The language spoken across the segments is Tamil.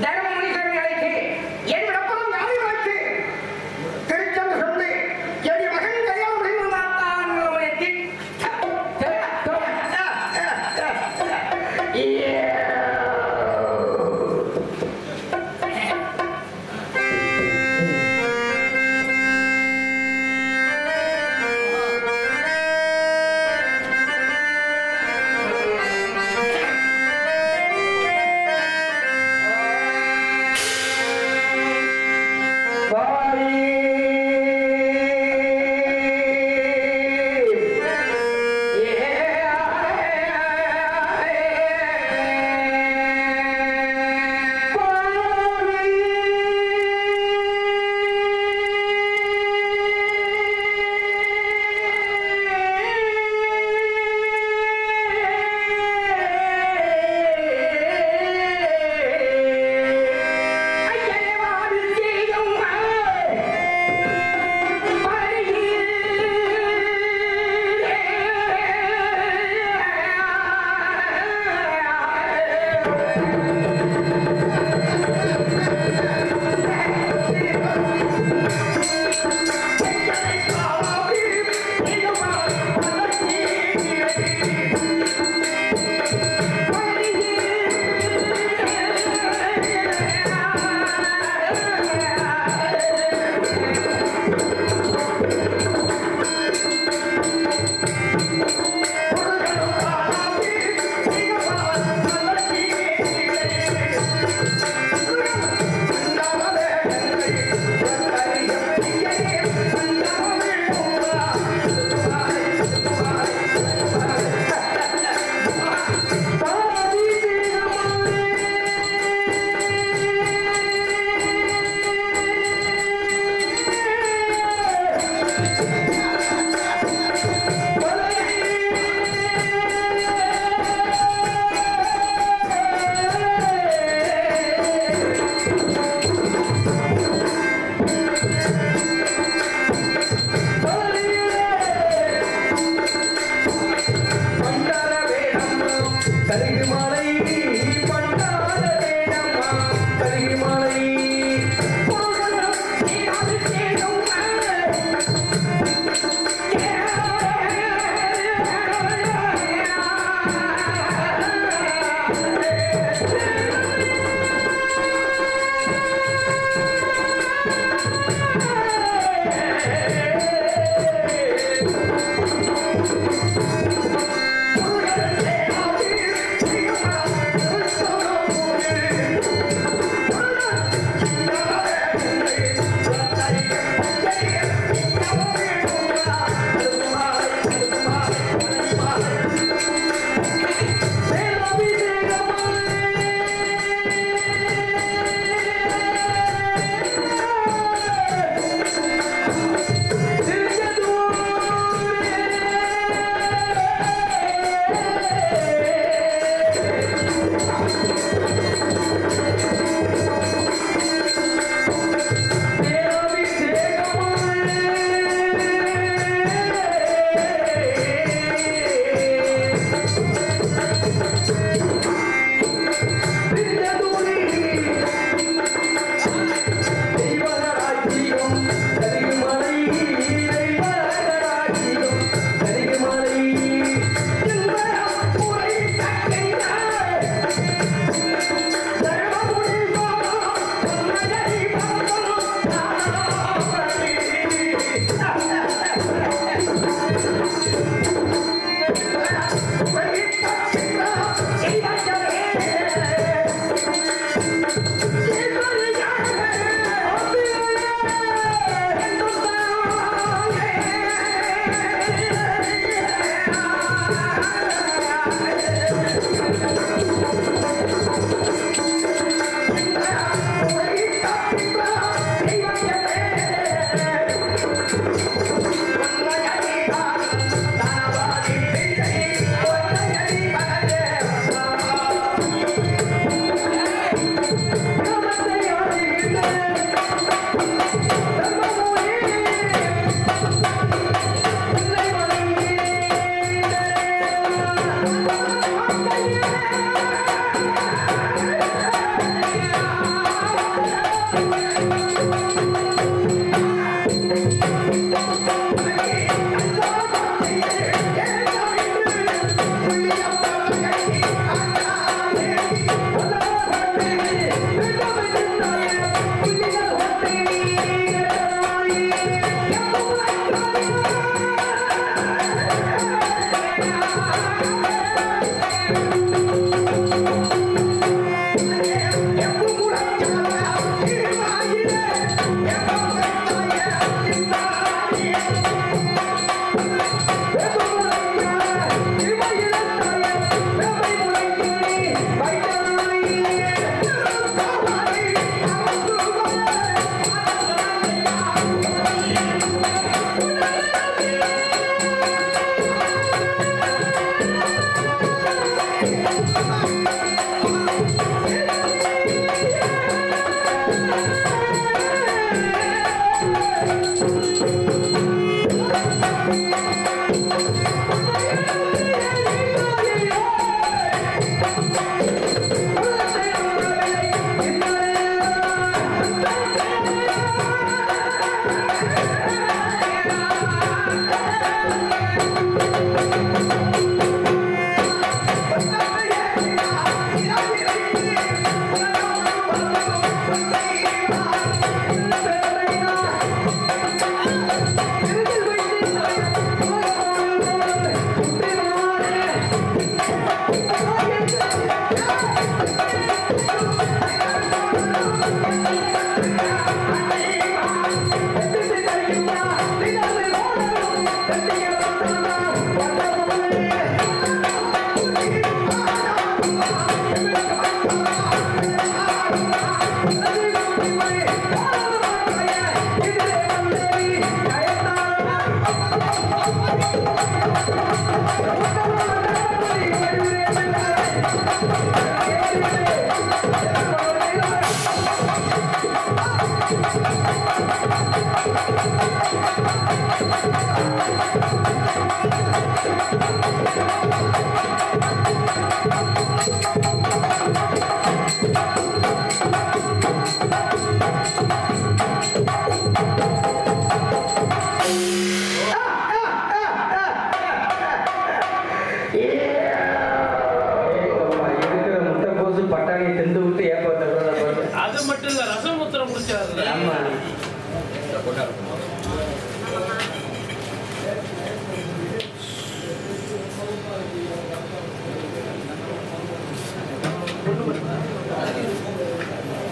தர்மமுனிகளை அழைத்து என் விடப்பதும் யாரை வைத்து Hey!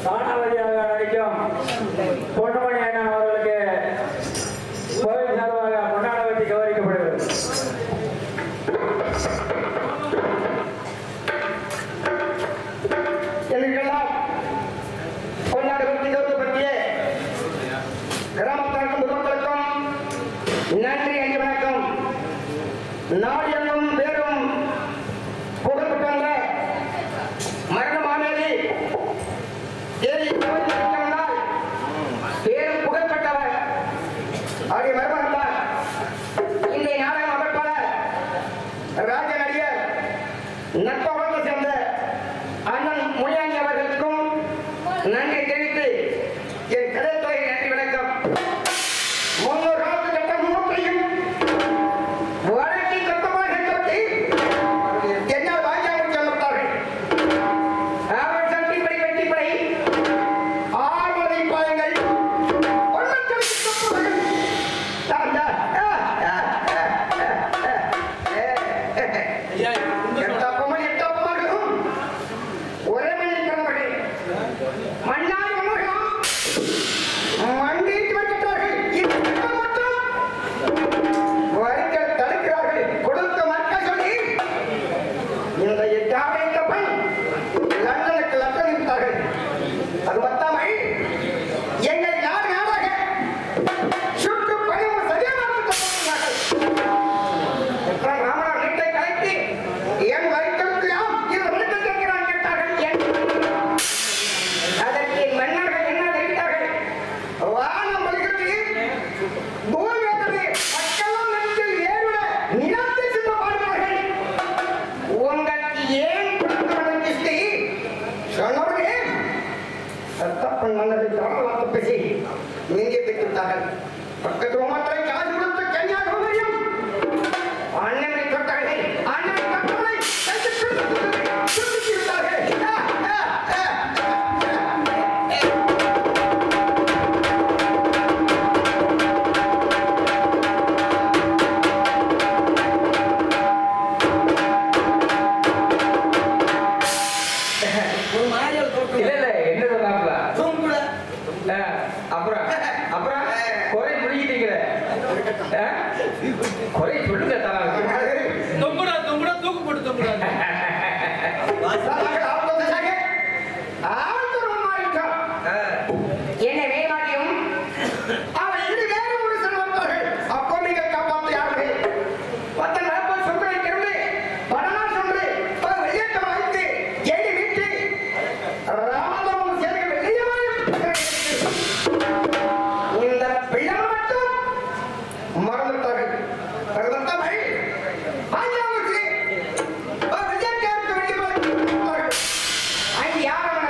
சாணாவதியாக நடிக்கும் பொன்னுமணி அண்ணன் அவர்களுக்கு கோவில் சார்பாக பொன்னாடவட்டி கௌரவிக்கப்படுகிறது. எங்களுக்கெல்லாம் பொன்னாடவட்டி கௌரவப்படுத்திய கிராமத்தாருக்கும் பொதுமக்களுக்கும் நன்றி அஞ்சு வணக்கம். நாடு என்னும் பேரும் புகழ்பெற்ற மரணமானது தேதி பேரும் புகழ்பெற்றவர் அவருடைய மருமகன் இன்றைய நாடகம் அமைப்பாளர் ராஜ நடிகர் நட்பவர்கள் சேர்ந்த அண்ணன் முனியாண்டி அவர்களுக்கும் நன்றி தெரிவித்து என் கதைத்துறை நன்றி வணக்கம். முன்னோர் காலத்து கட்ட மூன்றையும் வழக்கி கட்டமாக தொட்டி என்னால் வாங்கியாமல் சொல்லப்பட்டார்கள். அவர் சட்டிப்படை வெட்டிப்படை ஆறுமலை பாயங்கள் ஒரே மணி கிளம்பி மண்ணாய் மண்டிட்டு வைக்கிறார்கள். மட்டும் வரிகள் தடுக்கிறார்கள். கொடுத்த மக்கள் சொல்லி இந்த எட்டாவை பெண் லண்டனுக்கு லண்டன் விட்டார்கள். அது மத்தாமல் எங்கள் நாடு நாடாக சுற்று பயணம் சரியாக ராமநாத வீட்டை கலைத்து என் வரிகளுக்கு இது விடுத்து கேட்கிறான் கேட்டார்கள். அதற்கு மன்னர்கள் என்ன தெரிவித்தார்கள்? வானம் வருகிறது, பூமி வருகிறது, மக்களும் நெஞ்சில் ஏறுட நிலத்தை சிந்த பாடுவார்கள். உங்களுக்கு ஏன் கொடுத்து சொன்னவர்களே தப்பன் மன்னரை தாமலாத்து பேசி நீங்க பெற்றுவிட்டார்கள். பக்கத்து மாத்திரை காசு கொடுத்து கன்னியாகுமரியும் அண்ணனை தொட்டார்கள். அண்ணனை தொட்டவரை விட்டார்கள். அப்புறம் குறை முடிக்கிட்டீங்க. குறை சொல்லுங்க தொங்குடா தொங்குடா தூக்கு போட்டு தொங்குடா. என்ன வேலையும் அவன் இரு வேறு ஒரு செல்வந்தார்கள். அப்போ நீங்கள் காப்பாற்ற யார்கள்? 10 நாட்கள் சொல்றதை திறந்து பணம் சொல்று வெளியேற்ற வாய்த்து ஏடி வீட்டு ராமதமும் சேர்க்க வெளியே இந்த பிள்ளை மட்டும் மறந்துவிட்டார்கள். தமிழ் ஆங்கிலத்துக்கு விஜயகாந்த் வெளியே அங்கே யாரான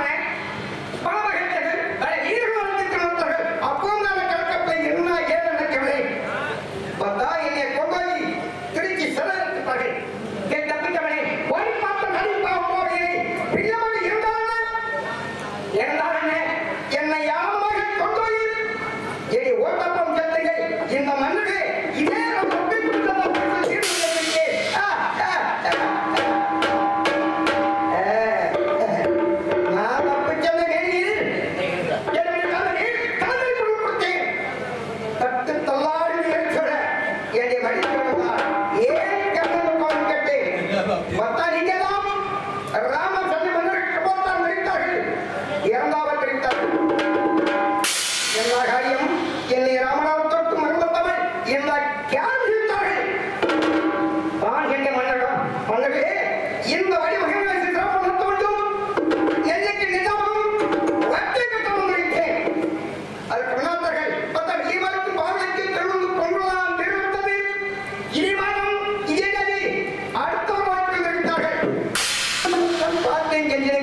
பணமகிழ்ச்சர்கள் வீரர்கள் வந்திருக்கிறார்கள். அப்போ நான் கணக்கப்பை என்ன ஏது நினைக்கவில்லை. பார்த்தா என்னை கொண்டாடி திருச்சி செலவிட்டார்கள். என் தப்பித்தவனே ஓடி பார்த்த நடிப்பாக பிள்ளைகள் இருந்தாலும் என்னை யாருமாக கொண்டாடி எடி ஓட்டப்பம் செலுத்துங்கள். இந்த மண்ணுக்கு இதே என்னை ராமநாதன் தொட்டு மருமத்தவன் இந்த மன்னர்களே இந்த வழிவகைகளை சிறப்பு நடத்த வேண்டும். என்னைக்கு நிஜாமும் வட்டை கட்ட வந்திருக்கேன். அதற்கு வினாத்தர்கள் பத்தன் ஈவருக்கு பார்வைக்கு தெழுந்து கொண்டுதான் தெரிவித்தது. இனிமானம் இதே நதி அடுத்த வாழ்க்கை தெரிவித்தார்கள். பார்த்தேன் கெஞ்சினே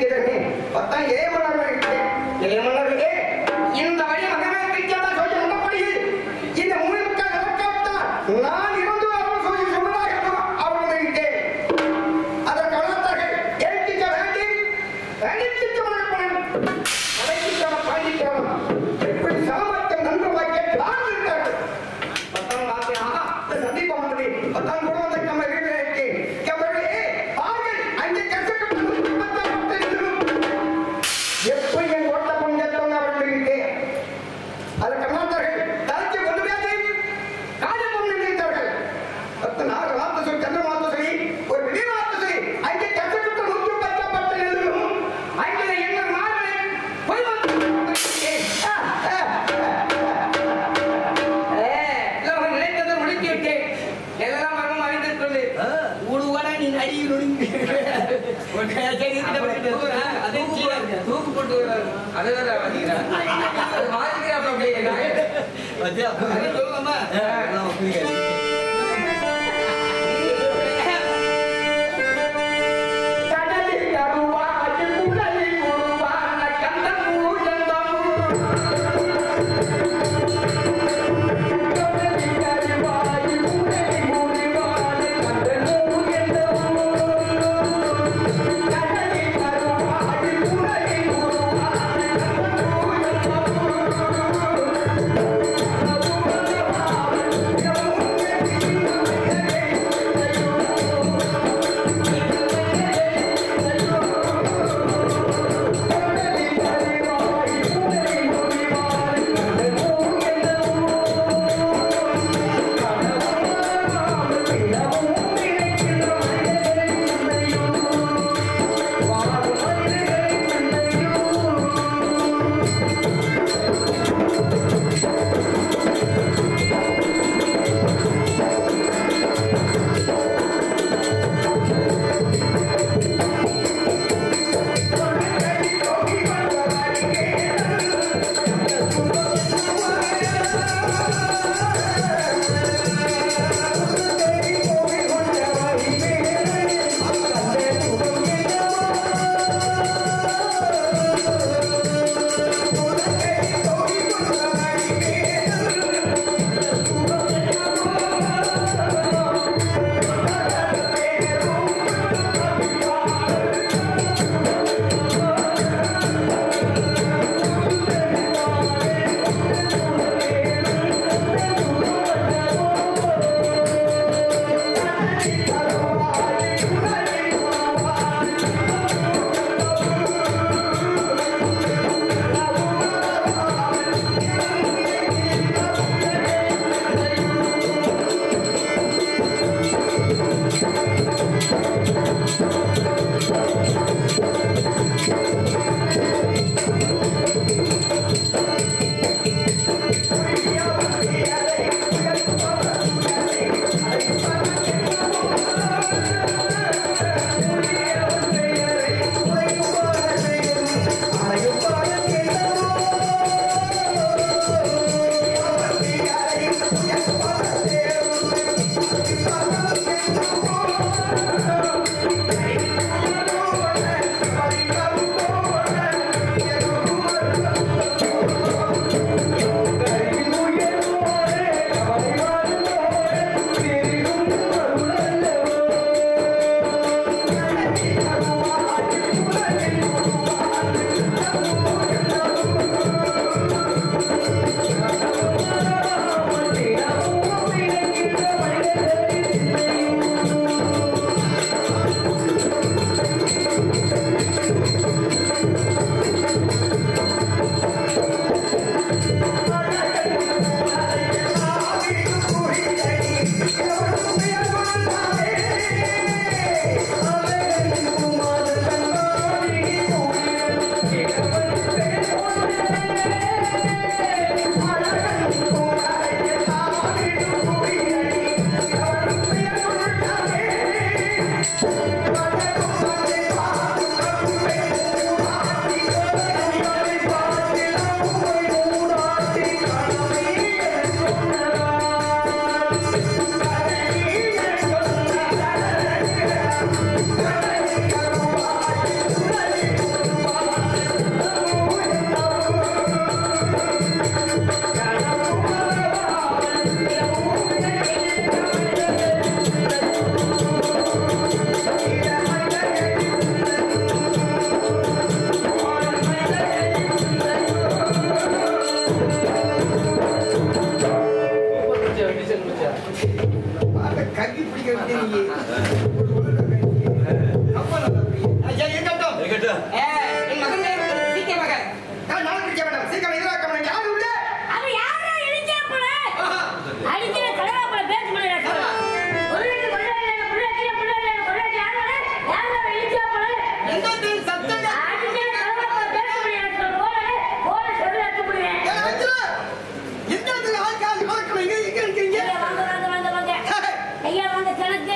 பத்தன் மன்னர்களே இந்த வழி மகனத்திற்கு சொல்லி அதுதான் வாங்கிக்கிறேன். அது வாங்கிக்கிறேன் அப்ப அப்படியே. வச்சியா? அது சொல்லுமா? நான் ஒப்பிக்கிறேன்.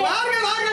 வாங்க வாங்க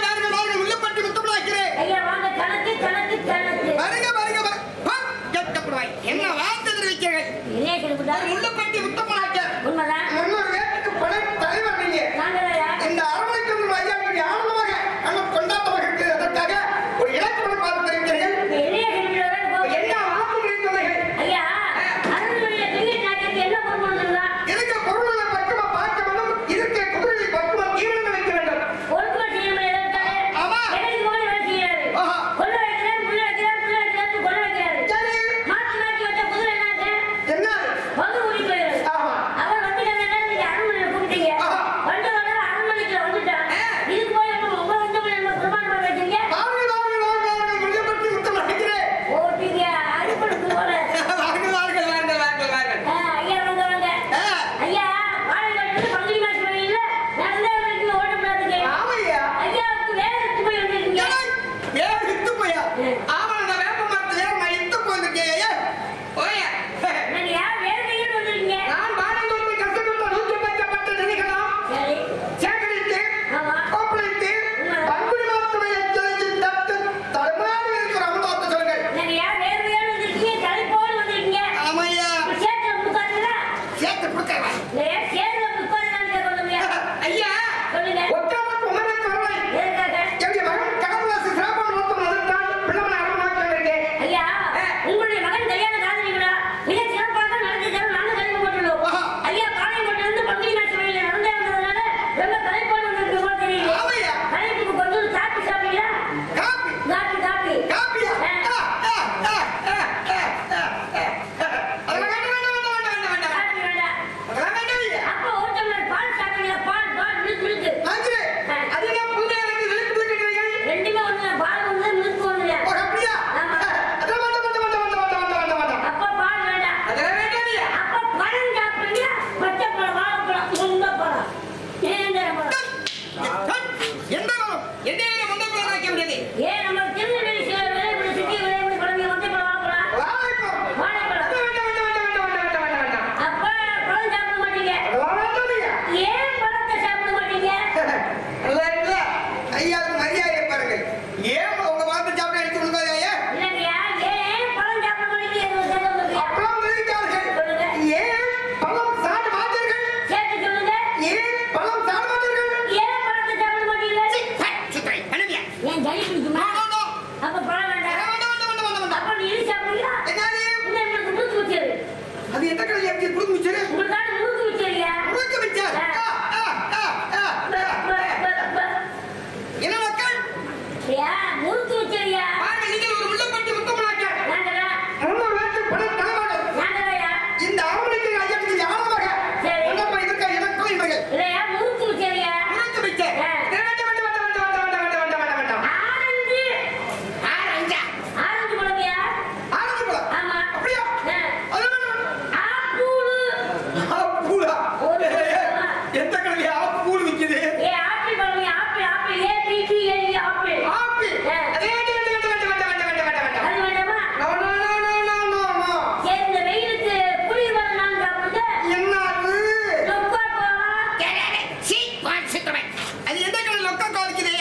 ஐயா ஒட்டாமல் உணர்வுக்கு வரலை என்னுடைய மகன் கடவுளாசி சிறப்பான நோக்கம் அதுதான் பிள்ளைமனை அருமாக்க இருக்கேன் ஐயா உங்களுடைய மகன் கல்யாணம் காதலிங்களா மிக சிறப்பாக நடந்தது நாங்கள் கேள்விப்பட்டுள்ளோம் ஐயா பாளையங்கோட்டிலிருந்து பங்குனி மாசம் வெளியில நடந்தே வந்ததுனால ரொம்ப கலைப்பாடு இருக்கு போல தெரியுது கலைப்புக்கு கொண்டு வந்து காப்பி சாப்பிட்டீங்களா காப்பியா அப்போ ஒரு டம்ளர் பால் சாப்பிட்டீங்களா பால் மில்க் ரெண்டுமே ஒண்ணு பால் ஒண்ணு மில்க் ஒண்ணு அப்ப பால் வேண்டாம் அப்ப பழம் சாப்பிட்டீங்களா பச்சை பழம் வாழைப்பழம் முந்த பழம் ஏன் நம்ம திருநெல்வேலி விளையாடு சுற்றி விளையாடு குழந்தைங்க மொட்டை பழம் வாழைப்பழம் அப்ப பழம் சாப்பிட மாட்டீங்க ஏன் பழத்தை சாப்பிட மாட்டீங்க ஐயா மரியாதை பாருங்க ஏன் உங்க வார்த்தை சாப்பிட அடிச்சு விடுங்க இல்லையா ஏன் பழம் சாப்பிட மாட்டீங்க அப்பளம் விழுந்தார்கள் ஏன் பழம் சாப்பிட மாட்டீர்கள் சேர்த்து சொல்லுங்க ஏன் பழம் சாப்பிட மாட்டீர்கள் ஏன் பழத்தை சாப்பிட மாட்டீங்க சுத்தரை அனுப்பியா ஏன் சளி பிடிக்குமா அப்ப பழம் வேண்டாம் அப்ப நீ இரு சாப்பிடுறீங்களா இல்லை உங்களுக்கு முழுக்கு வச்சது அது எந்த கடையில் எப்படி புடுங்க வச்சாரு உங்களுக்கான முழுக்கு வச்சதுயா புடுங்க வச்சாரு என்ன மக்கள் முறுக்கு வச்சதுயா நீங்கள் ஒரு முள்ளப்பட்டி முத்தமிழாக்க நாங்களா முன்னூறு பணம் தலைவாங்க நாங்களையா இந்த அரவணைக்கு ஐயத்துக்கு யாரமாக உன்னப்ப இதற்கா எனக்கும் இவர்கள் இல்லையா முறுக்கு வச்சதுயா முறுக்கு வச்சார் ஆரஞ்சு பழமையா ஆமா அப்படியா ஆப்பிள் எந்த கடையில ஆப்பூல் விக்குது ஏ apple பழமையா apple A B B A apple apple அது வேண்டாமா சரி இந்த வெயிலுக்கு குளிர் வரலாம் சாப்பிடுங்க என்னது நொக்கா கோலா அது எந்த கடையில் லொக்கா காலிக்குது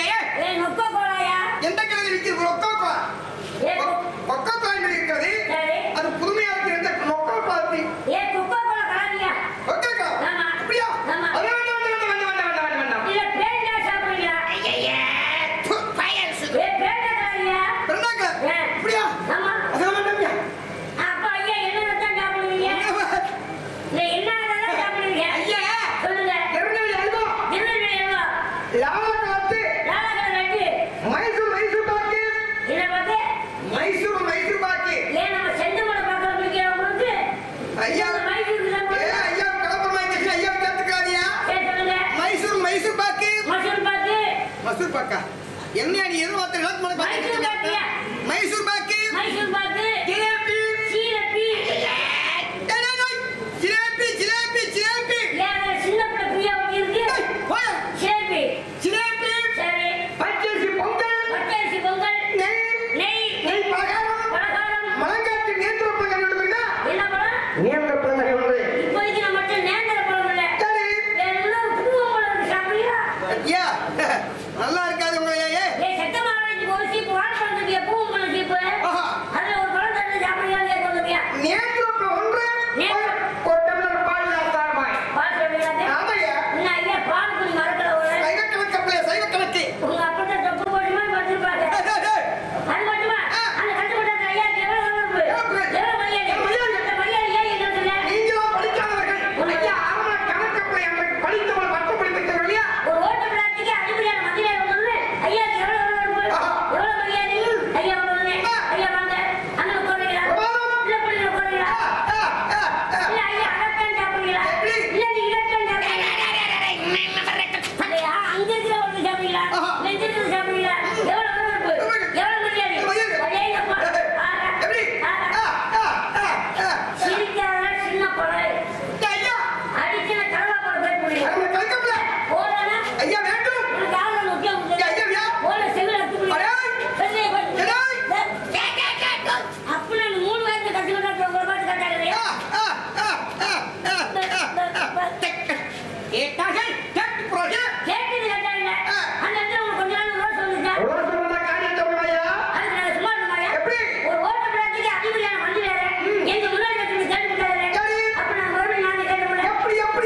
ஏ நொக்கா கோலாயா எந்த கடையில் விற்கிறது லொக்கா கா ஏ லொக்கா காயின் இருக்கிறது சரி அது புதுமையா இருக்கிறது லொக்கா காத்தி ஏ கொக்கோ கோலா கலரியா லொக்கா கா ஆமா அப்படியா ஆமா அது வேண்டாம் இல்ல பேண்டா சாப்பிடுறீங்களா ஏ பேண்டா கலரியா பெருநாக்க அப்படியா ஆமா அது வேண்டாம்யா அப்ப ஐயா என்ன தான் சாப்பிடுவீங்க இல்ல என்ன சாப்பிடுவீங்க ஐயா சொல்லுங்க திருநெல்வேலி அல்வா திருநெல்வேலி அல்வா லாவா காத்து லாலாக்கடை லட்டு மைசூர் பாக்கு இத பார்த்து மைசூர் பாக்கு ஏன் நம்ம செந்தமலை பார்க்க பிடிக்கிறவங்களுக்கு ஐயா மைசூர் தான் ஐயா கடப்பர் வாங்கி ஐயா கேட்டுக்காதியா சரி சொல்லுங்க மைசூர் பாக்கு மசூர் பாக்கு என்ன நீ எது வார்த்தை மைசூர் பாக்கியா மைசூர் பாக்கு மைசூர் பாக்கு ஜிலேபி சீரப்பி ஜிலேபி ஏன் சின்ன பிள்ளை பிரியா ஒட்டி இருக்கு போய் ஜிலேபி ஜிலேபி சரி பச்சரிசி பொங்கல் பச்சரிசி பொங்கல் நெய் பலகாரம் பலகாரம் மலங்காட்டு நேந்திர பழங்கள் எடுத்துக்கிட்டா என்ன பழம் நேந்திர பழங்கள் ஒன்று இப்போதைக்கு நம்ம மட்டும் நேந்திர பழம் இல்ல சரி எல்லாம் பூவம் பழம் இருக்கு சாப்பிடுறியா ஐயா நல்லா இருக்காது உங்க ஐயா ஏ செத்தமா ஆரஞ்சு ஒரு சீப்பு வாழைப்பழம் தட்டியா பூவம் பழம் சீப்பு அதுல ஒரு பழம் தட்டு சாப்பிடுறியா சொல்லுறியா நேந்திர பழம் ஒன்று ஒரு டம்ளர் பால் சாப்பிடுமாய் பால் சொல்லுறாங்க ஆமையா என்ன ஐயா பால் குடி மறக்கல ஒரு சைவ கணக்கு உங்க அப்பா தொப்பு போடுமா வச்சிருப்பாங்க அது மட்டுமா அந்த கட்டுப்பட்ட ஐயா எவ்வளவு மரியாதை அந்த மரியாதை ஏன் எங்களுக்கு நீங்களும் படிக்காதவர்கள் ஐயா ஆரம்ப கணக்கப்பை எனக்கு படித்தவள் பட்ட படித்தவர்கள் இல்லையா ஒரு ஓட்ட பிளாஸ்டிக் அடிப்படையான மந்திரியா வந்து ஐயா எவ்வளவு மரியாதை ஐயா வந்து ஐயா வாங்க அங்க உட்காருங்களா இல்ல புள்ளில உட்காருங்களா இல்ல ஐயா அடக்கம் சாப்பிடுறீங்களா இல்ல நீ இடக்கம் சாப்பிடுறீங்களா அங்க இருக்கிற ஒரு சாப்பிடுறீங்களா நெஞ்சிட்டு சாப்பிடுறீங்களா எவ்வளவு மரியாதை ஐயா சிரிக்காத சின்ன பழை அடிக்கிற கடலா பழம் போய் முடியும் போறானா ஐயா வேண்டும் உனக்கு யாரும் முக்கியம் போல செவில் எடுத்து அப்படி 3 வயசு கற்றுக்கிட்டா ஒரு பாட்டு கட்டாங்க கேட்டது கட்டாங்க அந்த இடத்துல உனக்கு கொஞ்ச நாள் ரோஸ் வந்துச்சா அதுக்கு நான் சும்மா இருந்தாங்க ஒரு ஓட்ட பிளாஸ்டிக் அதிகப்படியான மஞ்சள் வேற எங்க முன்னாடி கட்டுறது கேட்டு அப்ப நான் மறுபடியும் நான் கேட்டு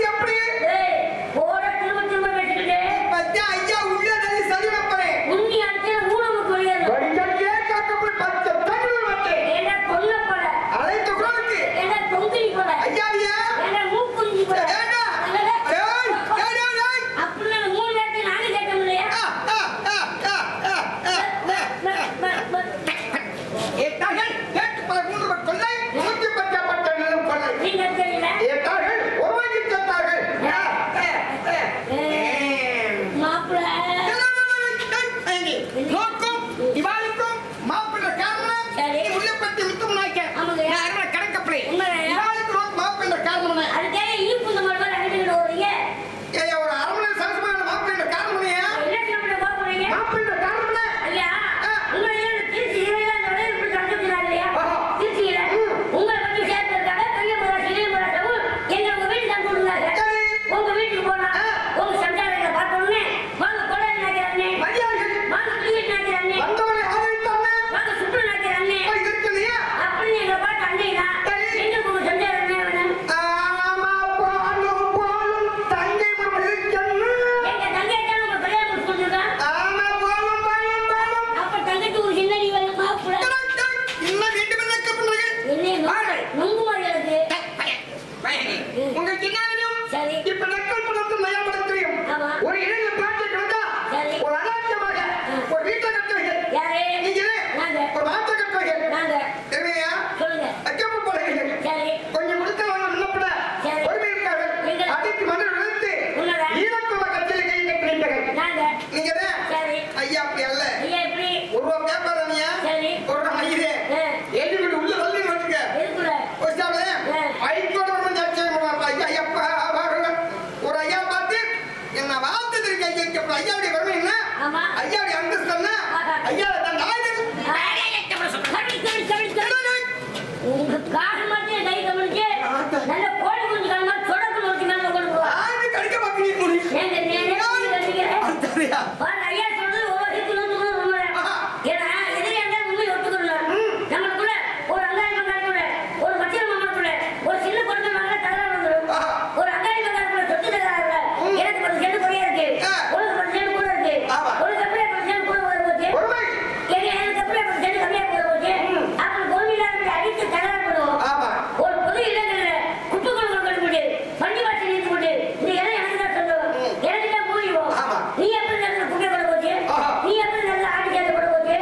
சரி. இப்ப நக்கல் பணத்தை நயாபடத்தையும் ஆமா. ஒரு இளைஞர் பிளாட்டை கிடந்தா சரி. ஒரு அனாவசியமாக ஒரு வீட்டை கட்டுவீங்க. யாரு? நீங்க நாங்க. ஒரு மாத்த கட்டுவீங்க. நாங்க. தெரியுமையா? சொல்லுங்க. அக்கப்பு போடுவீங்க. சரி. கொஞ்சம் கொடுத்தவங்க முன்னப்பட சரி. பொறுமை இருக்காரு. நீங்கள். அதுக்கு மன்னர் விழுத்து உண்மைதான். ஈழக்குவ கட்சியில கை கட்டுறீங்க. நாங்க. நீங்க சரி. ஐயா அப்படி அல்ல. ஐயா எப்படி? ஒரு ரூபா பேப்பர் சரி. ஒரு ரூபா மயிரே எழுதி விட்டு உள்ள தள்ளி வச்சுக்க. இருக்குல்ல? ஒரு ஐயா பார்த்து என்ன வார்த்தை ஐயாவுடைய வறுமை என்ன ஆமா. ஐயாவுடைய அந்தஸ்து என்ன ஐயா தன் உங்க காசு மட்டும் கை கவனிச்சு நல்ல கோழி குஞ்சு காலமா தொடர்பு நோக்கி மேல கொண்டு போவா. கடிக்க பார்க்க ஏங்க ஐயா சொல்றது ஒவ்வொரு நூற்றுக்கு உண்மை. ஏன்னா எதிரியா இருந்தாலும் உண்மை ஒத்துக்கணும். நம்மளுக்குள்ள ஒரு அங்காளி மங்காளிக்குள்ள ஒரு மத்திய மாமனுக்குள்ள ஒரு சின்ன கொடுத்த மகள தகராறு வந்துடும். ஒரு அங்காளி மங்காளிக்குள்ள சொத்து தகராறுல எனக்கு 10 சென்ட் குறையா இருக்கு, உனக்கு 10 சென்ட் கூட இருக்கு, உனக்கு அப்படியே 10 சென்ட் கூட வர போச்சு, எனக்கு அப்படியே 10 சென்ட் கம்மியா போட போச்சு. அப்படி கோவிலாருக்கு அடித்து தகராறு பண்ணுவோம். ஒரு பொது இடங்கள்ல குப்பைக்குள்ள கட்டுப்பட்டு வண்டி வாசி நிறுத்தி போட்டு இந்த இடம் எனக்கு தான் சொல்லுவோம், எனக்கு தான் போயிடுவோம். நீ எப்படி நல்ல குப்பை போட போச்சு, நீ எப்படி நல்ல ஆடி கேட்க போட போச்சு.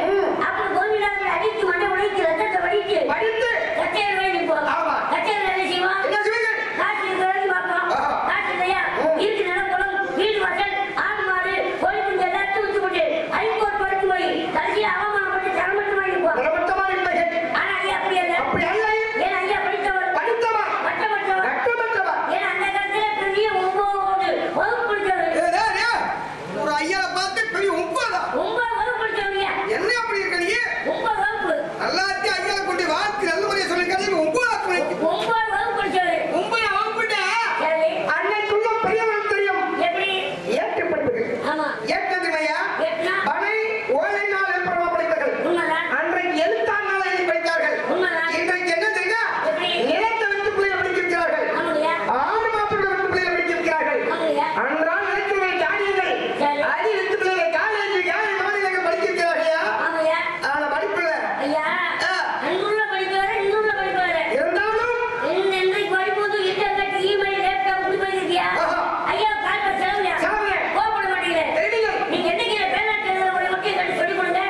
அப்புறம் கோவிலாருக்கு அடித்து மண்டை உடைத்து ரத்தத்தை வடித்து கச்சேரி வேலை நிற்போம். கச்சேரி வேலை செய்வோம். காசு இருக்கிற வரைக்கும் பார்ப்போம். காசு இல்லையா இருக்கு நிலப்படம் வீடு வாசல் ஆடு மாடு கோழி குஞ்சு எல்லாத்தையும் விட்டு போட்டு ஐகோர்ட் வரைக்கும் போய் கடைசியில் அவமானப்பட்டு தரமட்டமா இருப்போம். ஆனா ஐயா அப்படி அல்ல. ஏன்னா ஐயா படித்தவர் பட்டப்பட்டவர். ஏன்னா அந்த காலத்துல பெரிய 9 வகுப்பு படித்தவர். ஒரு ஐயா பார்த்து பெரிய 9 வகுப்பு படித்தவங்க. என்ன அப்படி இருக்க நீ 9 வகுப்பு. எல்லாத்தையும் ஐயா கொண்டு வாழ்த்து நல்ல முறையை சொல்லிருக்காங்க. 9 வகுப்பு படித்தவர். 9 வகுப்புட்டா சரி. அன்னைக்குள்ள பெரியவன் தெரியும் எப்படி? ஏற்றுப்படுவது. ஆமா. ஏற்றதுமையா ஏற்றா? பனை ஓலைனால் எழுப்பரமா படித்தார்கள். உண்மைதான். அன்றைக்கு எழுத்தானால் எழுதி படித்தார்கள். உண்மைதான். இன்றைக்கு என்ன தெரியுமா? எப்படி? நிலத்தை வைத்து பிள்ளையை படித்திருக்கிறார்கள். ஆமாங்கய்யா. ஆடு மாப்பிள்ளை வைத்து பிள்ளையை படித்திருக்கிறார்கள். ஆமாங்கய்யா. அன்றால் நிலத்திலே தானியங்கள் சரி. அடி வைத்து பிள்ளைகளை காலேஜ் மாதிரி படித்திருக்கிறார்களா? ஆமாங்கய்யா. ஆனா படிப்புல ஐயா அன்றுள்ள படிப்பவரை இன்னுள்ள படிப்பவரை இருந்தாலும் இன்றைக்கு படிப்போது இன்டர்நெட் இமெயில் லேப்டாப் குடி போயிருக்கியா ஐயா கால் பண்ண செலவுலையா கோபப்பட மாட்டேங்கிறேன். தெரியுங்க நீங்க என்னைக்கு பேனாட்டு ஒரு ஒட்டியை கட்டி சொல்லிக் கொடுங்க.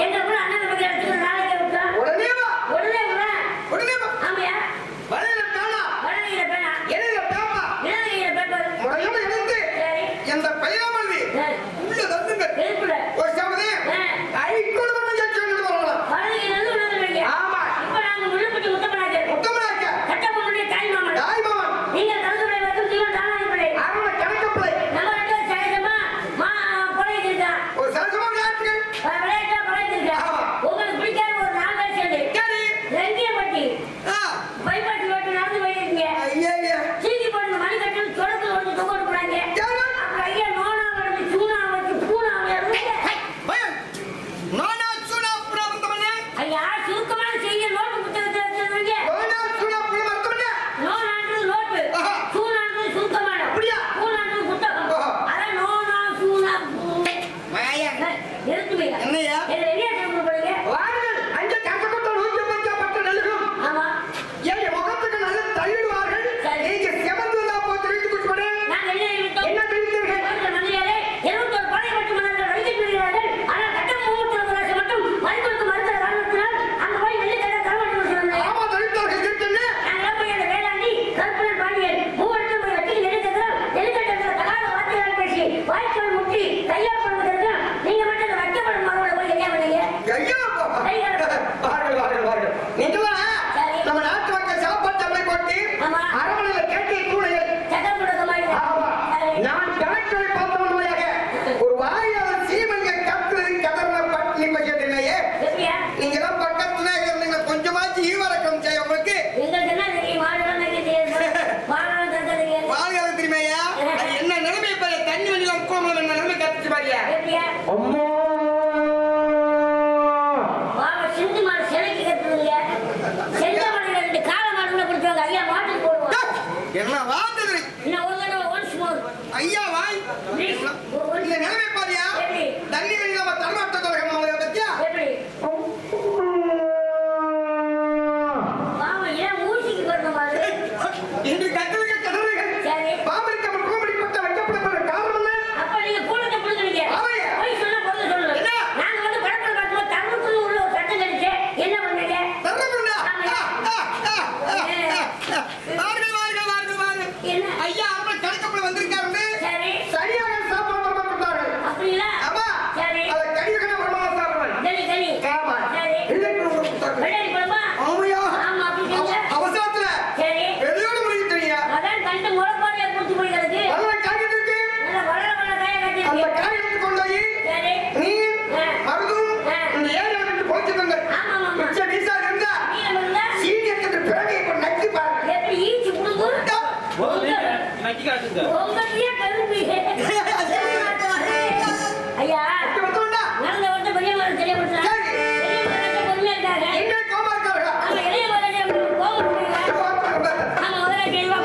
எங்க கூட அண்ணன் பத்தி எடுத்துட்டு நாளைக்கே விட்டோம். உடனே வா உடனே வா. ஆமாயா. வளையல பேனா வடகையில பேனா எழுத பேப்பா இடதுகையில பேப்பர். முறையோட எழுந்து சரி. எந்த பையனாமல்வி உள்ள தந்துங்க எதுக்குள்ள? ஒரு சமதே ஐக்கோடு பண்ண ஜட்ஜன் வரலாம். வடகையில இருந்து உள்ள வைங்க. ஆமா. இப்ப நாங்க முழுப்பட்டி முத்தப்படாது. முத்தமராக்க கட்டப்பொண்ணுடைய தாய் மாமன். நீங்க தகுதியுடைய வரும் தீவன் தானாய் பிள்ளை. அவன கணக்கு பிள்ளை நம்ம 2 பேரும் சகஜமா கொலைக்கு இருக்கா. ஒரு சரசமா விளையாட்டுகள் விளையாட்டா கொலைக்கு இருக்கா. உங்களுக்கு பிடிக்காத ஒரு 4 பேர் சேர்ந்து சரி ரெங்கியப்பட்டி பைபாட்டி ரோட்டு நடந்து போயிருக்கீங்க. ஐயா சீக்கி போட்டு மணி கட்டணும் தொடர்ந்து வந்து தொங்க போறாங்க. அப்புறம் ஐயா நோனா வந்து சூனா வந்து பூனா பயம் நானா சுனா புறமந்தமனே ஐயா சுருக்கமான செய்ய நோட்டு புத்தகத்தை வச்சிருக்கீங்க. நானா சுனா புறமந்தமனே நோனான்றது நோட்டு, சூனான்றது சுருக்கமான, அப்படியா? பூனான்றது புத்தகம். அதான் நோனா சூனா மாயா நிறுத்துவீங்க. என்னையா இதுல என்ன சொல்ல போறீங்க? வாருங்கள் அஞ்சு கசப்பட்ட 150 நெல்லுகும் ஆமா. என் முகத்துக்கு நல்ல தள்ளிடுவார்கள். நீங்க செவந்து வந்தா போட்டு வீட்டு குடிப்படே நாங்க என்ன நினைத்தோம்? என்ன தெரிவித்தீர்கள்? மந்திரியாரே 71 பாளையப்பட்டு மன்னர்கள் வைத்துக் கொள்கிறார்கள். ஆனால் கட்டம் 31 ராசி மட்டும் மறுபடியும் மறுத்த காரணத்தினால் அங்க போய் நெல்லு கடை தரமாட்டோம் சொன்னாங்க. ஆமா தடுத்தார்கள் இருக்குன்னு நாங்களாம் போய் அந்த வேளாண்டி கருப்பணன் பாண்டியன் மூவருக்கும் போய் வட்டி நெல்லுக்கத்திரம் நெல்லுக்கட்டத்தில் தகாத வார்த்தையால் பேசி வாய்க்கால் முட்டி கையால் பண்ணுவதற்கு நீங்க மட்டும் அந்த வைக்கப்படும் மகளோட போய் கையா பண்ணீங்க. ஐயா வாருங்கள் நீங்களாம் நம்ம நாட்டு மக்கள் சாப்பாட்டு போட்டு ஆமா. அரவணையில கேட்டு தூணைகள் சட்டம் கொடுக்கமாய் ஆமா நான் கணக்கை பார்த்தவனுமையாக ஒரு வாயாளர் சீமங்க கத்துறது கதர்ல பட்டி பச்சையே எப்படியா? நீங்க எல்லாம் பக்கத்துல இருந்தீங்க கொஞ்சமாச்சு ஈவரக்கம் செய்ய உங்களுக்கு எங்களுக்கு என்ன தெரியும்? மாடுலாம் நெல்லு தெரியாது, மாடுலாம் தக்க தெரியாது. வாழ்கால தெரியுமையா அது என்ன நிலைமை இப்ப தண்ணி வண்டிலாம் கோமலம் என்ன நிலைமை கத்துச்சு பாரியா எப்படியா? அம்மா வாங்க சிந்து மாடு சிலைக்கு கட்டுறீங்க. செஞ்ச மாடுல 2 கால மாடுல பிடிச்சவங்க ஐயா மாட்டுக்கு போடுவோம். என்ன வார்த்தை இன்னும் ஒரு தடவை once more. ஐயா வாய் Please. இந்த நிலைமை பாரியா எப்படி? தண்ணி வண்டிலாம் தரமாட்ட தொடங்க பத்தியா எப்படி? வாங்க ஏன் ஊசிக்கு போடுற மாதிரி? இன்று கத்துறதுக்கு கதறுகள் சரி. பாம்பு உங்களையே கரும்பு. ஐயா, நடந்த வருஷம் பெரிய மரம் தெரியப்படுத்தா? பெரிய மரம் பொறுமையா இருக்காங்க. ஆமா, எளிய மரம் கோபம் பண்ணுங்க. ஆமா, முதல்ல கேள்வா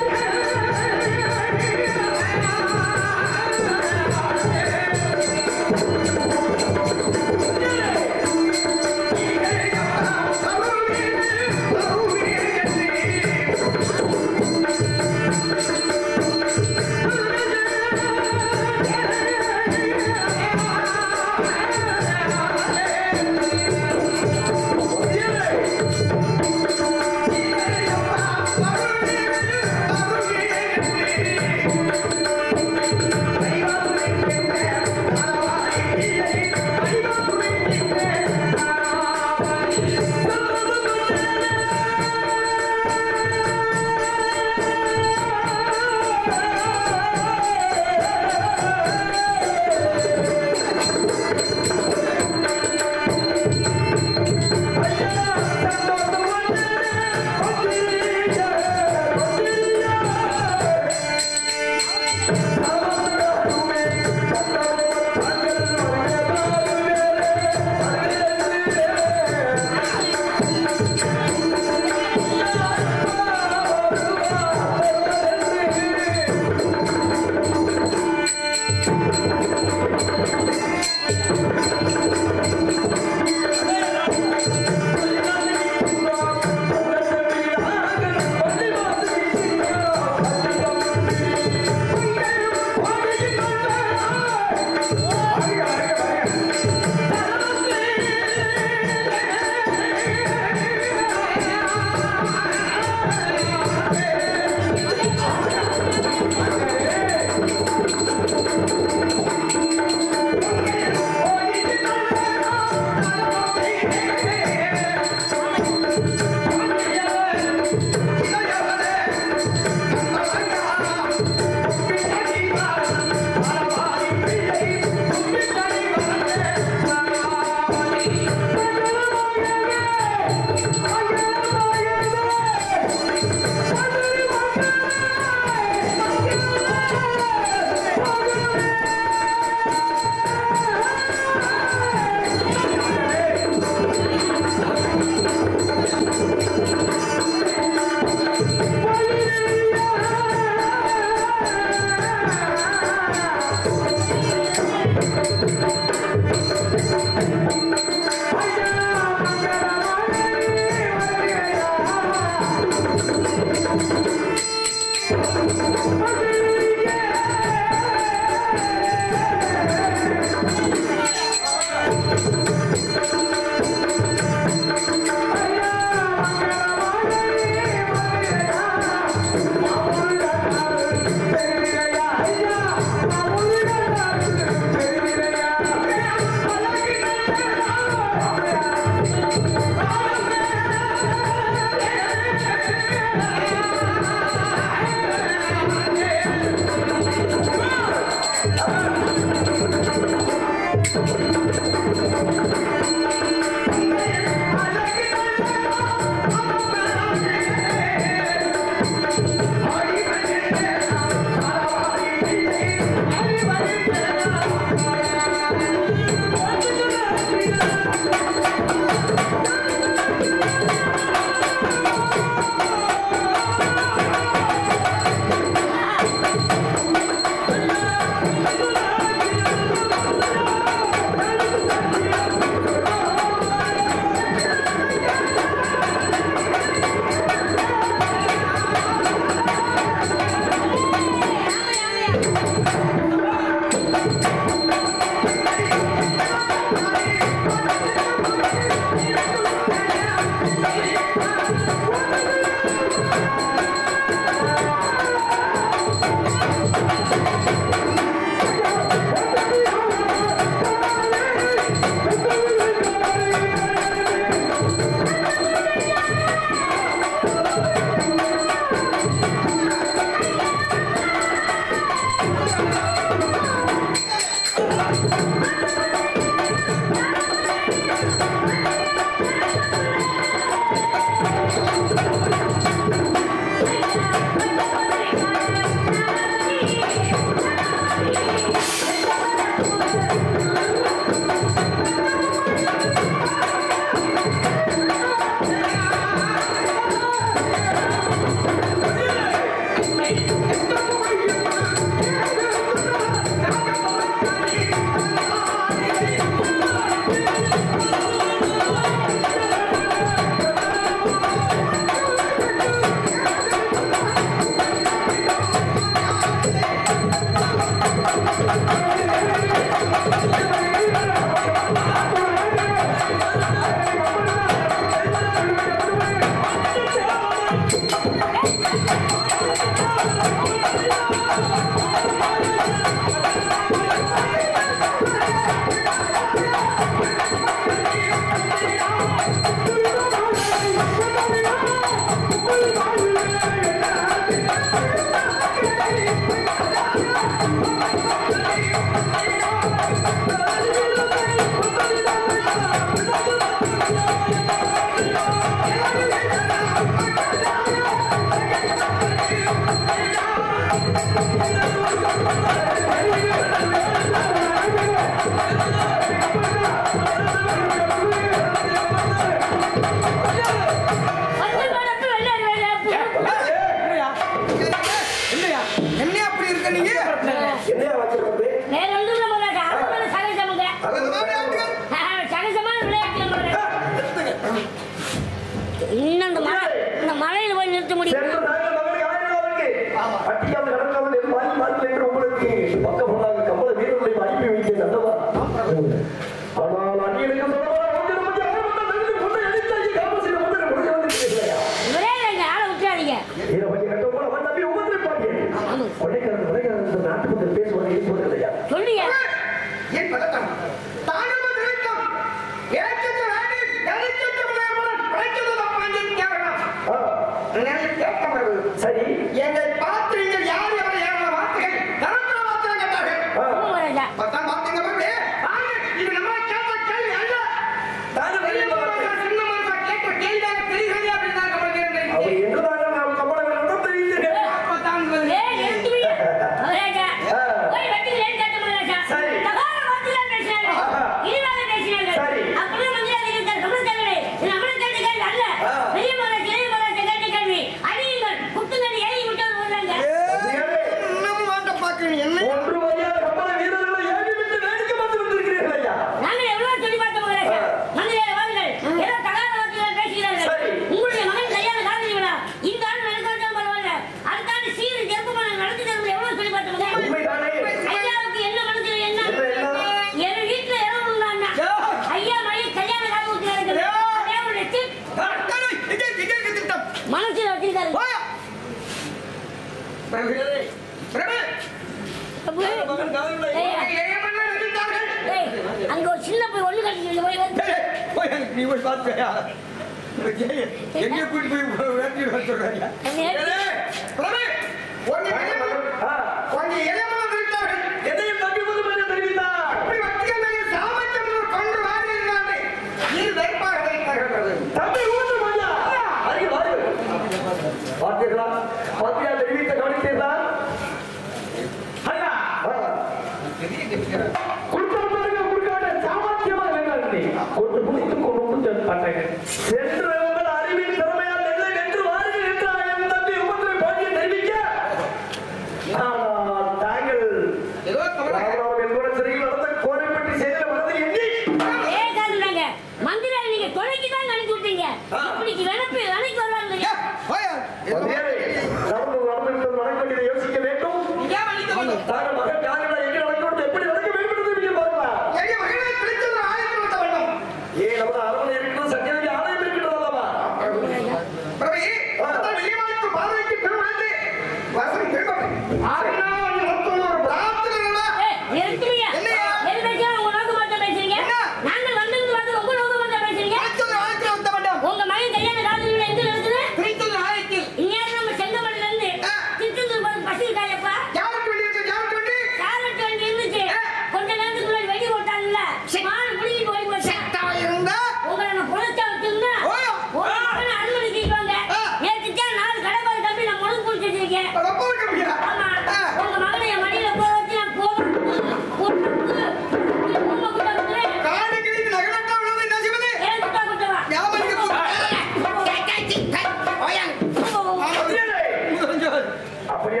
அப்படியே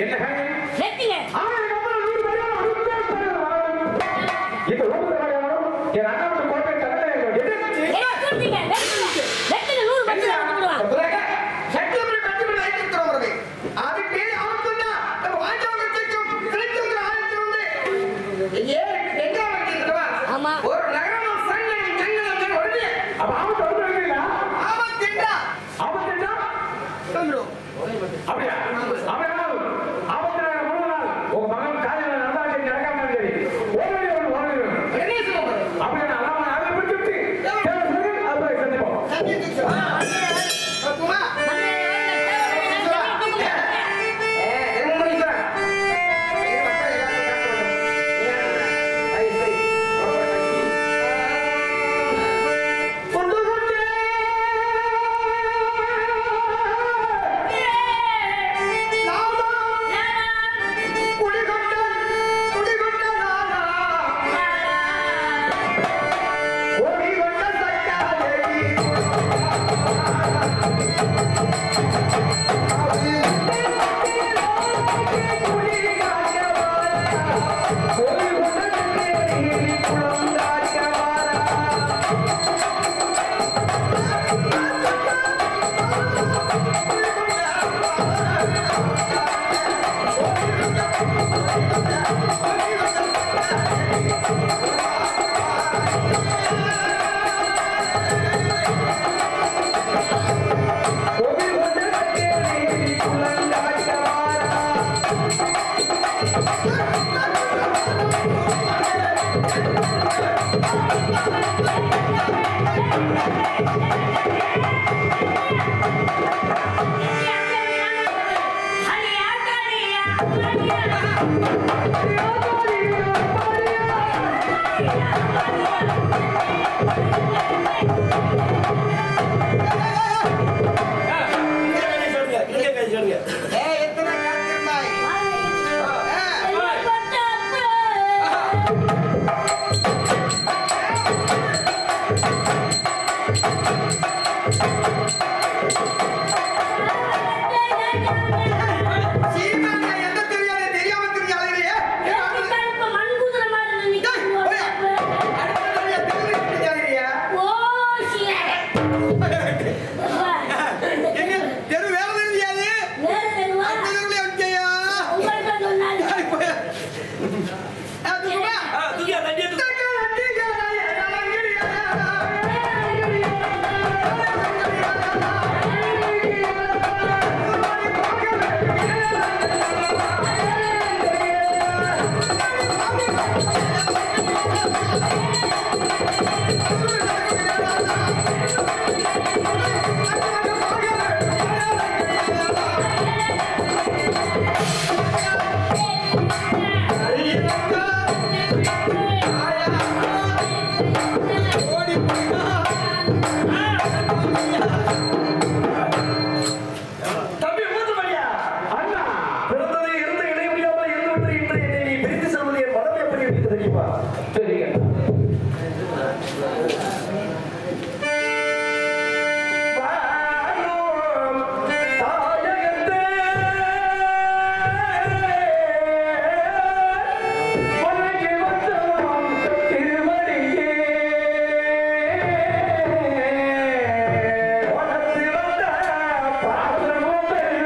என்ன காரியம்? வெட்டிங்க. ஆனா எங்க அம்மா 100 பேரும் இந்த ஊர்ல என் அண்ணாவோட கோட்டை தரல என்ன சொல்றீங்க? வெட்டிங்க 100 பத்து வந்துடுவான். செட்டில்மெண்ட் கட்டிபிடி ஐக்கியத்துறவர்கள் அதுக்கு அவர் சொன்னா நம்ம வாய்ச்சவர்களுக்கும் கிடைச்சவங்க ஆயிரத்தி எங்க வைக்கிறவா ஆமா. ஒரு நகரம் சங்கம் ஜங்கலம் வருது அப்ப ஆபத்து வந்து வைக்கிறீங்களா? ஆபத்தின்றா ஆபத்துன்னா சொல்லுறோம் அப்படியா? அப்படியா? ஆபத்து நாள் மூணு நாள் உங்க மகன் காலையில நல்லா நடக்காம சரி ஓடி என்ன சொல்லுங்க அப்படியா? அல்லாம நாளை பிடிச்சிட்டு அப்புறம் சந்திப்போம். குமா எத்தனை காத்திருந்தாய் சீமானே எந்த தெரியாதே தெரியாம தெரியாதே மண்குதிரை மாதிரி நிற்கும். தெரு வேற தெரியாது வேற தெருவா? தெருவுல வச்சியா உங்கள்கிட்ட சொன்னாங்க. அதுக்குமா தூக்கியா தட்டி எடுத்து தம்பி மூத்தமணியா அண்ணா பிறந்தது இருந்து இணைய முடியாமல் இருந்துவிட்டு இன்று என்னை நீ பிரித்து செல்வது என் மனம் எப்படி இருக்குது தெரியுமா? சரிங்க. வாழும் தாயகத்தே வணங்கி வந்தோம் திருவடியே வளர்த்து வந்த பாதமுதல்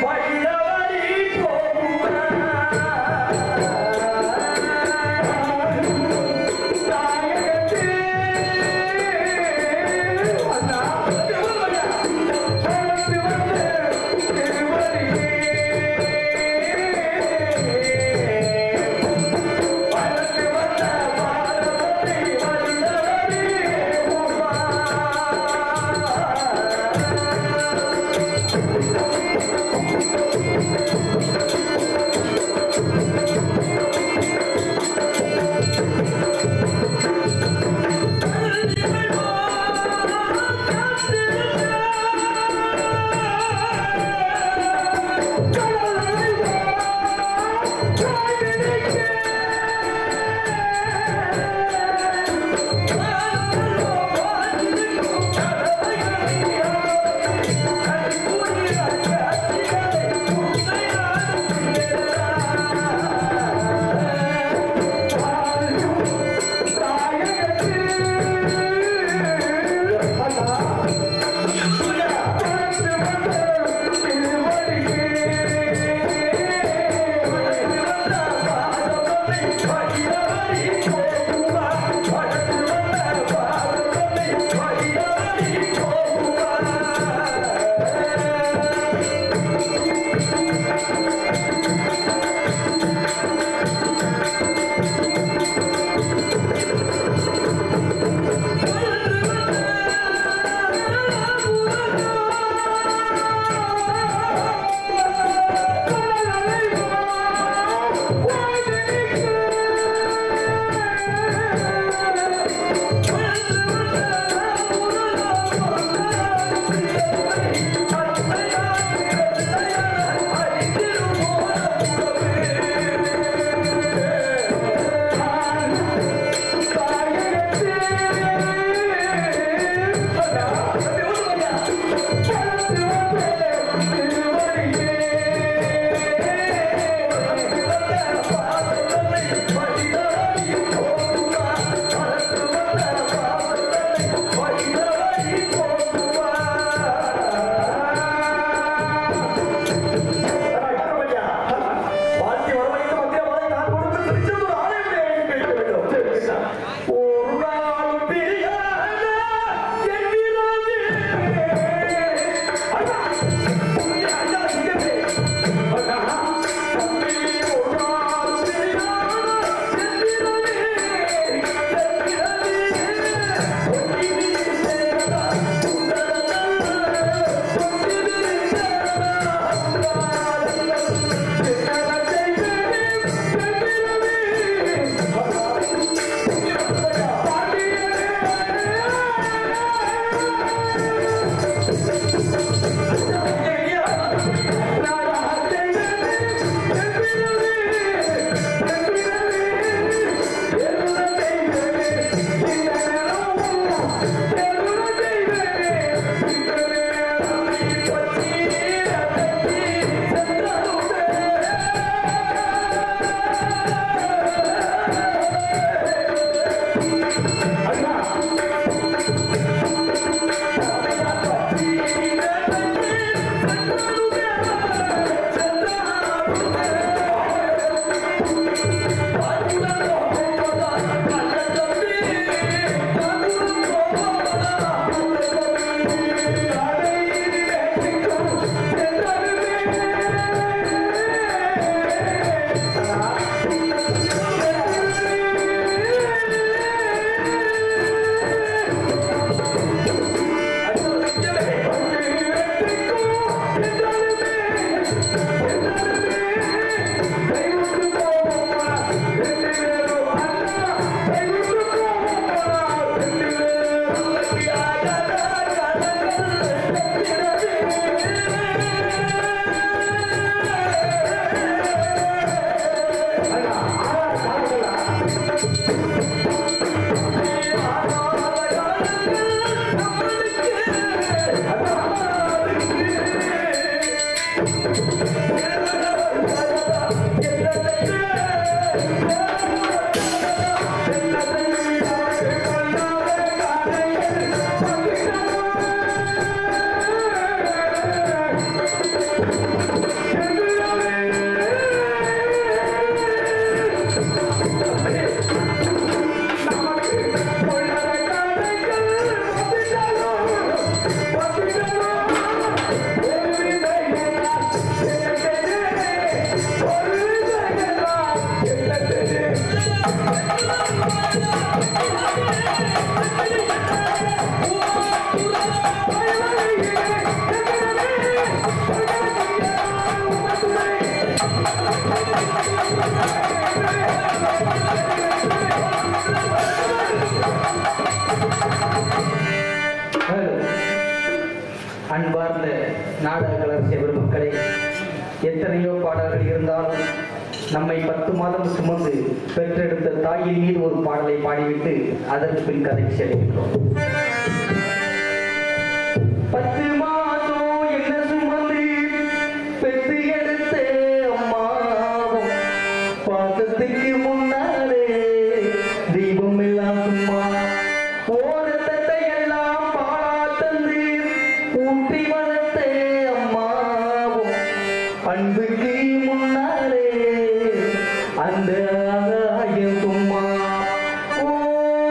வழியவழி போகுமா தாயகத்தே அன்பார்ந்த நாடக கலர்ச்சிய பெருமக்களே, எத்தனையோ பாடல்கள் இருந்தாலும் நம்மை 10 மாதம் சுமந்து பெற்றெடுத்த தாயின் மீது ஒரு பாடலை பாடிவிட்டு அதற்கு பின் கதை செல்கின்றோம். 10 மாதம் என்ன சுமந்து பெற்று எடுத்த அம்மாவும் பாசத்துக்கு முன்னாலே தெய்வம் எல்லாம் சும்மா ஓரத்தை எல்லாம் பாழா தந்து ஊற்றி வளர்த்த அம்மாவும் அன்புக்கு முன்னாலே அந்த ஆகாயம் சும்மா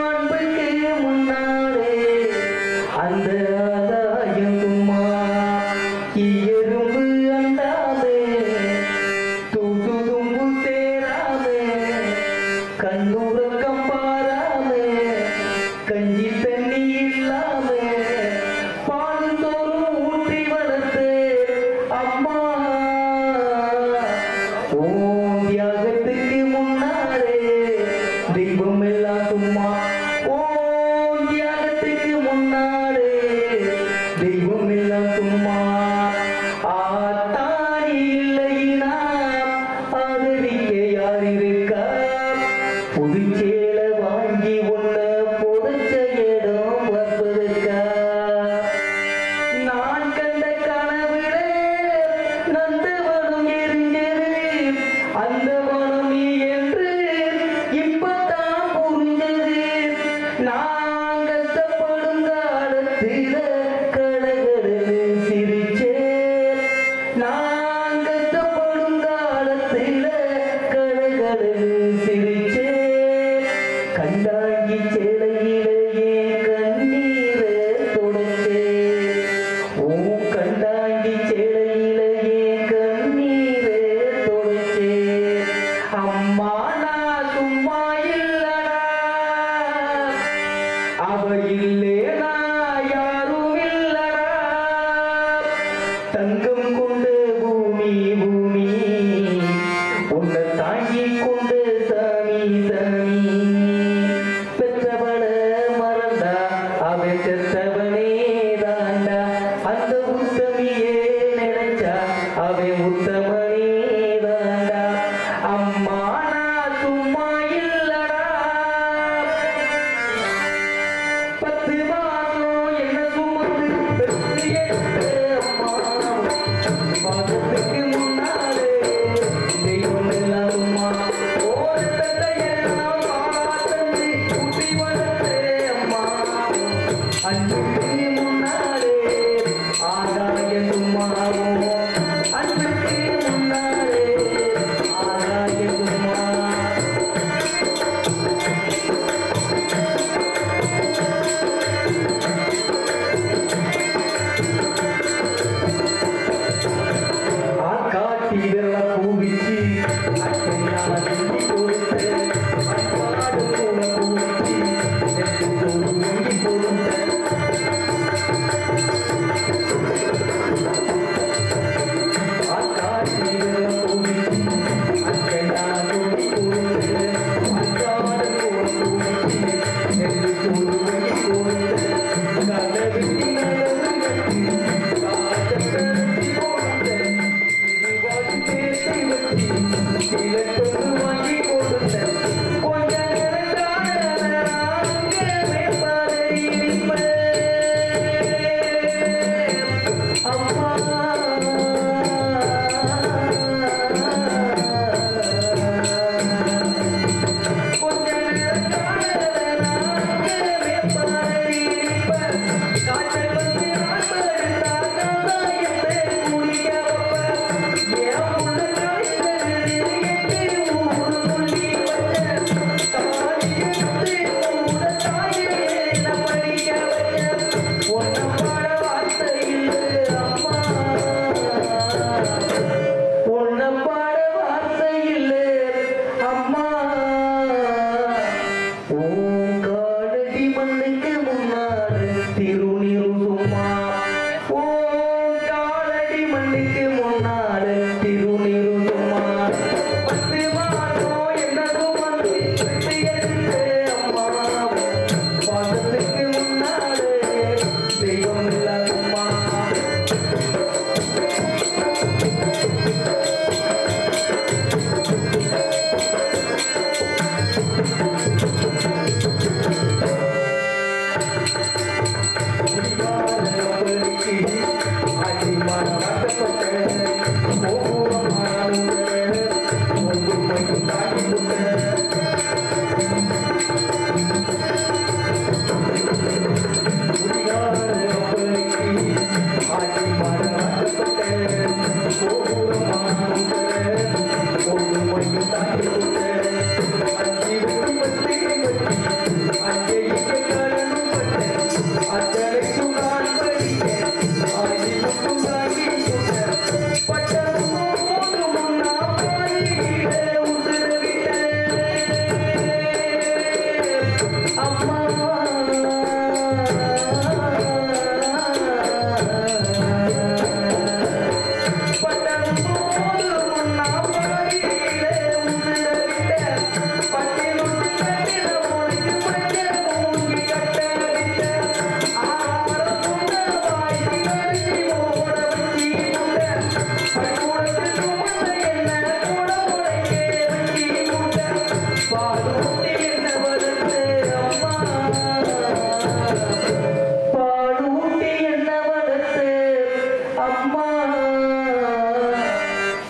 அன்புக்கு முன்னாலே அந்த ஆகாயம் சும்மா எறும்பு அண்டாமே தூது தும்பு சேராமே கண்ணுறக்கம் பாராமே கஞ்சி தண்ணி இல்லாமே பால் தோறும் ஊற்றி வளர்த்து அம்மா ஓம் தியாகத்துக்கு முன்னாலே தெய்வம் எல்லாம் சும்மா ஓம் தியாகத்துக்கு முன்னாலே தெய்வம் எல்லாம் சும்மா ஆத்தாரி இல்லைனா ஆதரிக்க யார் இருக்கா புதுச்சேல வாங்கி உன்ன புதைச்ச இடம் பார்ப்பதற்கா நான் கண்ட கனவுல நந்தவனம் எரிஞ்சது அந்த வனம் நீ என்று இப்பதான் புரிஞ்சது நான் கஷ்டப்படும் காலத்தில கடகடன்னு சிரிச்சேன் நான் கஷ்டப்படும் காலத்தில கடகடன்னு சிரிச்சேன் கண்டாங்கி சேலையிலேயே கண்ணீரை தொடச்சேன் ஓ கண்டாங்கி சேலையிலேயே கண்ணீரை தொடச்சேன் அம்மா நான் சும்மா இல்லடா அவ இல்லேனா யாரும் இல்லடா தங்கம் கொண்ட பூமி பூமி உன்னை தாங்கி கொண்டு சாமி சாமி பெற்றவள மறந்தா அவன் செத்தவனே தாண்டா அந்த உத்தமியே நினைச்சா அவன் உத்தமனே தாண்டா அம்மா நான் சும்மா இல்லடா 10 மாதம் என்ன சுமந்து பெற்று எடுத்த அம்மா பாதத்துக்கு முன்னாலே தெய்வம் எல்லாம் சும்மா ஓரத்தை எல்லாம் பாராட்டந்து ஊட்டி வளர்த்த அம்மா அன்புக்கு முன்னாலே ஆகாய சும்மாவும் அன்புக்கு முன்னாலே ஆகாய சும்மா ஆக்காட்டி விரல பூவிச்சு அச்சையா சொல்லி கொடுத்து அன்பாடு போல பூவிச்சு நெட்டு சொல்லி கொடுத்த ஆக்காட்டி விரல பூவிச்சு அச்சையா சொல்லி கொடுத்து அன்பாடு போல பூவிச்சு நெட்டு சொல்லி கொடுத்த கதவிட்டி நலவு கட்டி காற்றி போடுத்த வாங்கி கொடுத்த கொஞ்ச அம்மா கொஞ்ச காய்ச்சல் வந்து தெய்வம் இல்லாதம்மா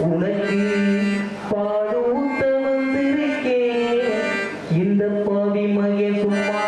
உனக்கு பாடூட்ட வந்திருக்கேன் இந்த பாவி மகே சும்மா